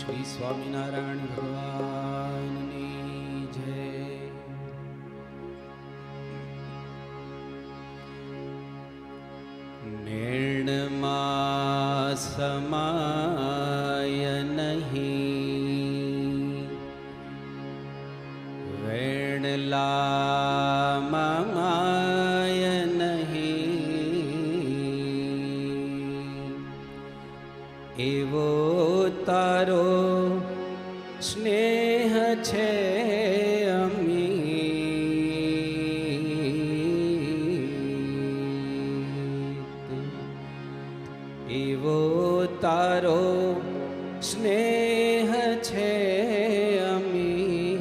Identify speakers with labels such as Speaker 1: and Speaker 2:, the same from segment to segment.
Speaker 1: શ્રી સ્વામિનારાયણ ભગવાનની જય. નિર્ણમાં સમાય નહીં, વેણલામાં માય નહીં, એવો તારો સ્નેહ છે અમિત, એવો તારો સ્નેહ છે અમિત.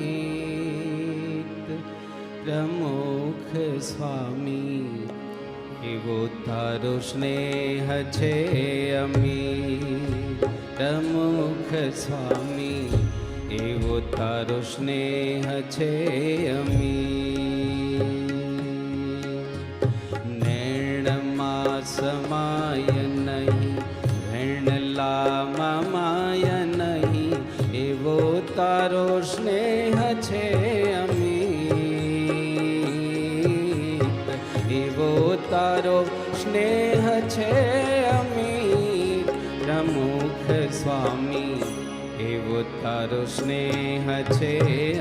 Speaker 1: પ્રમુખ સ્વામી, એવો તારો સ્નેહ છે અમિત. પ્રમુખ સ્વામી, એવો તારો સ્નેહ છે અમિત. નૈણમાં સમાય નહીં, વેણલામાં માય નહીં, એવો તારો સ્નેહ છે અમિત. એવો તારો સ્નેહ છે અમિત. પ્રમુખ સ્વામી, એવો તારો સ્નેહ છે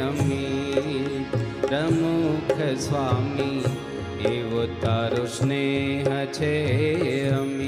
Speaker 1: અમિત. પ્રમુખ સ્વામી, એવો તારો સ્નેહ છે અમિત.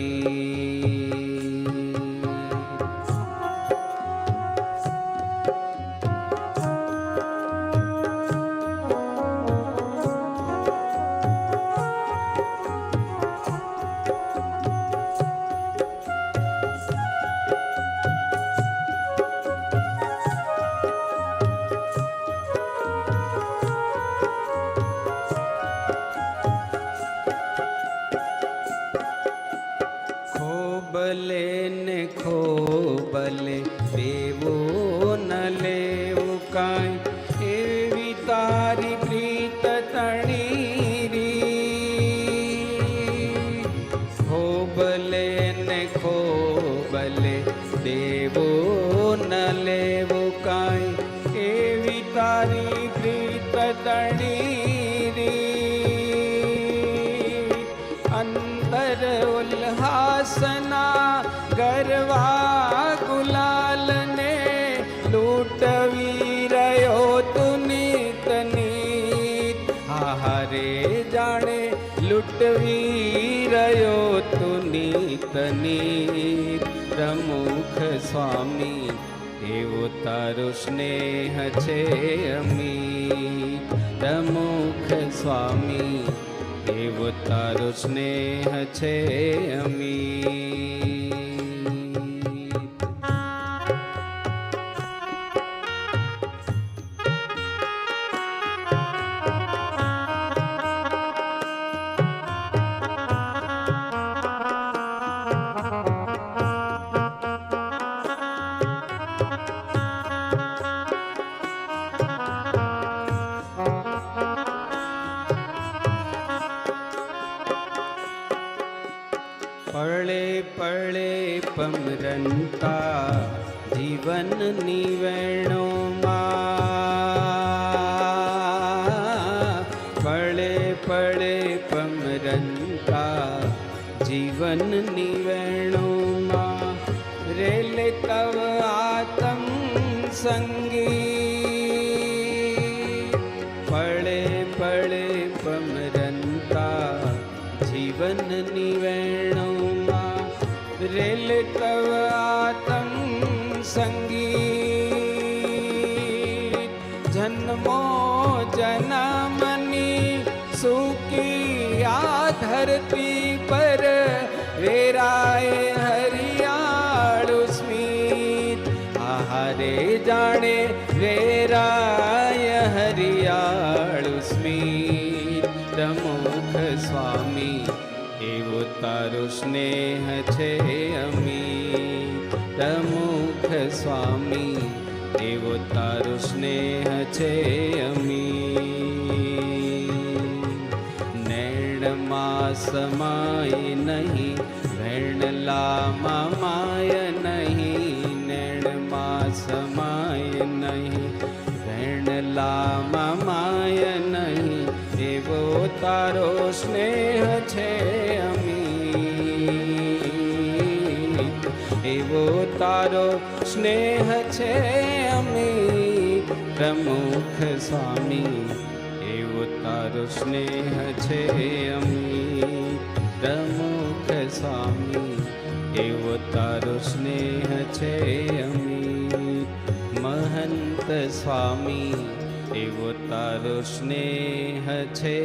Speaker 1: ખોબલે ને ખોબલે દેવું ન લેવું કાંઈ, એવી તારી પ્રીત તણીરી. ખોબલે ને ખોબલે દેવું ન લેવું કાંઈ, એવી તારી પ્રીત તણીરી. અંતર ઉલ્હાસના ગરવા ગુલાલને લૂંટવી રહ્યો તું નીત નીત. હારે જાણે લૂંટવી રહ્યો તું નીત નીત. પ્રમુખ સ્વામી, એવો તારો સ્નેહ છે અમિત. પ્રમુખ સ્વામી, એવો તારો સ્નેહ છે અમિત. પળે પળે પમરંતા જીવનની વેણોમાં. પળે પળે પમરંતા જીવનની વેણોમાં, રેલે તવ આતમ સંગી. પળે પળે પમરંતા જીવનની વેણોમાં, રેલ તવ આતમ સંગીત. જન્મો જન્મની સૂકી આ ધરતી પર, વેરાય હરિયાળું સ્મિત. આહારે જાણે વેરાય હરિયાળું સ્મિત. પ્રમુખ સ્વામી, એવો તારો સ્નેહ છે અમિત. પ્રમુખ સ્વામી, એવો તારો સ્નેહ છે અમિત. નૈણમાં સમાય નહીં, વેણલામાં માય નહીં. નૈણમાં સમાય નહીં, વેણલામાં માય નહીં, એવો તારો સ્નેહ છે અમીત, એવો તારો સ્નેહ છે અમીત. પ્રમુખ સ્વામી એવો તારો સ્નેહ છે અમીત, પ્રમુખ સ્વામી એવો તારો સ્નેહ છે અમીત. મહંત સ્વામી એવો તારો સ્નેહ છે